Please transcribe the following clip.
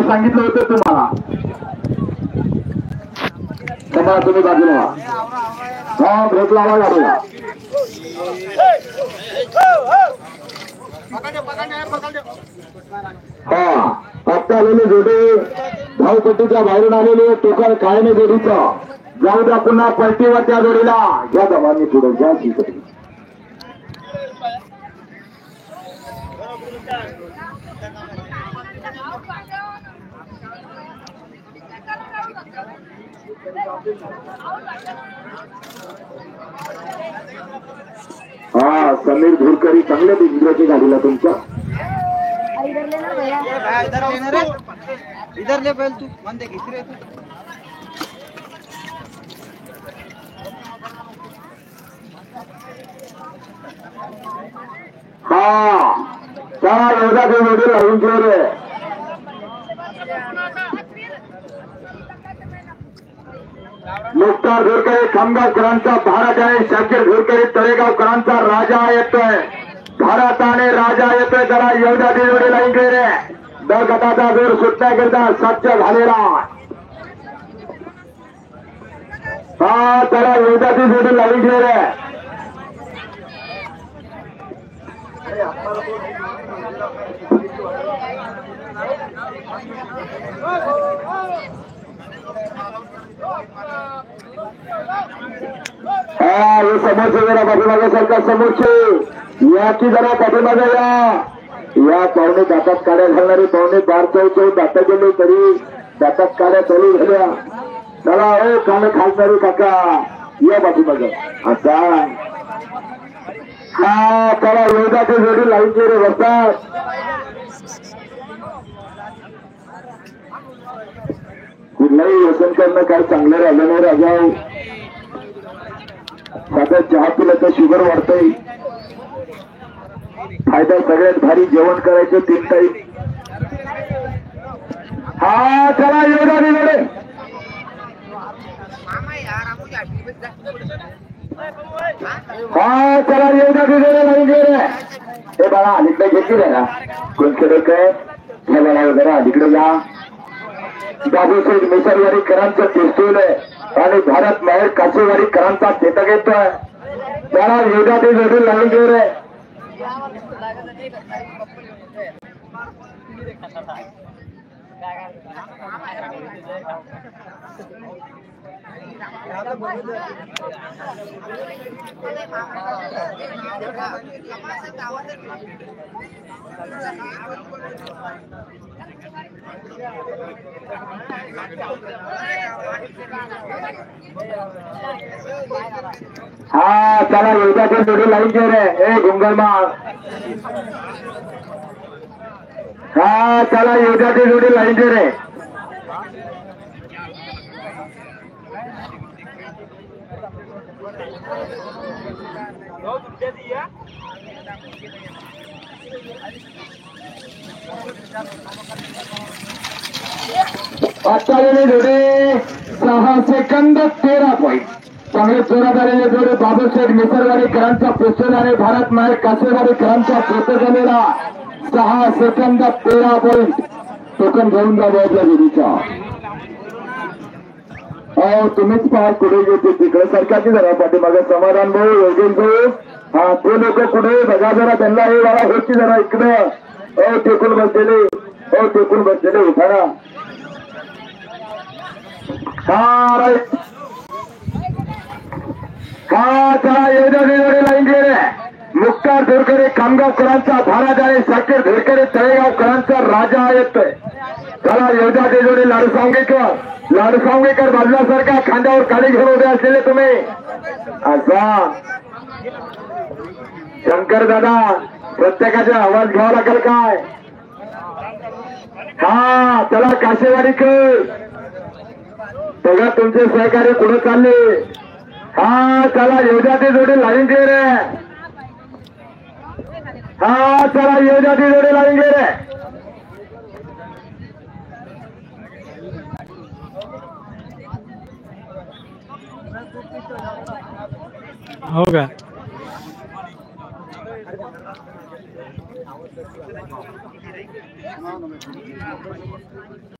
सांगितलं होतं तुम्हाला. तुम्हाला तुम्ही बाजूला हा ब्रेक लावा गाडीला. हा आता आलेले जोडे धावपट्टीच्या बाहेरून आलेले टोकन कायने जोडीचं जाऊ द्या पुन्हा पलटीवर त्या जोडीला घ्या जमानी पुढे घ्या. हा समीर धुरकरी चांगल्या इंद्राची गाडीला तुमच्या इधर ले पहले तू मन दे किसरे तू. हा चला योगा के जोडी लावून ठेव रे. मुक्तार धुरकरी खामगावकरांचा भारत आहे. शाकीर धुरकरी तळेगावकरांचा राजा येतोय. भारत आणि राजा येतोय. जरा योगा के जोडी लावून ठेव रे. द गटाचा जोर सुटण्याकरिता सज्ज झालेला. हा चला योगा की जोडी लावून ठेव रे. हा हे समोरचे जरा पाठीमागे सरकार समोरचे या की जरा पाठीमागे या पाहुणे दातात काड्या घालणारी पाहुणे बार चौचौ दाता गेले तरी दातात काड्या चालू झाल्या. चला हो कान खालणारी काका या पाठीमागे आता हा चला योगाची जोडी लावून गेले बसतात. कुठलाही व्यसन करणं काय चांगलं राहिलं नाही राजा. साधा चहा पिला तर शुगर वाढतंय. फायदा सगळ्यात भारी जेवण करायचं 3 टाईम. हा चला योगा बिघडे. हा चला योगा बिघडे नाही गेले. हे बाळा अलीकडे घेतली ना कोणकडे काय हे बाळा जरा अलीकडे जा. बाबूसाहेब मिसरवाडीकरांचं पिस्तूल आहे आणि भारत माहेर कासेवाडीकरांचा चेतक येतोय. त्याला योगा ते जोडी लावून घेऊ रे. हा चला योगाची जोडी लावून घे रे. ए गुंगलमाळ हा चला योगाची जोडी लावून घे रे. आजची जोडी 6 सेकंद 13 पॉईंट. चांगले जोरात आलेले जोडे बाबूसाहेब मिसरवाडीकरांचा पिस्तूल आणि भारत माहेर कासेवाडीकरांचा प्रोत्साहन झालेला 6 सेकंद 13 पॉईंट. टोकन घेऊन जा आपल्या जोडीचा. हो तुम्हीच पहा कुठे घेते तिकडे सरकारची जरा पाठीमागे समाधान भाऊ योगेश भाऊ. हा ते लोक कुठे बघा जरा त्यांना हे वाला होती जरा इकडे. हो टेकून बसलेले हो टेकून बसलेले उठाना. हा राईट हा चला योजना लाईन गेले. मुक्तार धुरकरे खामगावकरांचा भारत आणि शाकीर धुरकरे तळेगावकरांचा राजा येतोय. चला योजना ते जोडी लाडसांगेकर बाजल्यासारखा खांद्यावर काळी घेऊन उभे असलेले तुम्ही असा शंकर दादा प्रत्येकाचा आवाज घ्यावा लागेल काय. हा चला कासेवाडीकर बघा तुमचे सहकारी कुठे चालले. हा चला योजना ते जोडी लाईन घे रे. हा चला योजना ते जोडी लाईन घे रे. हो का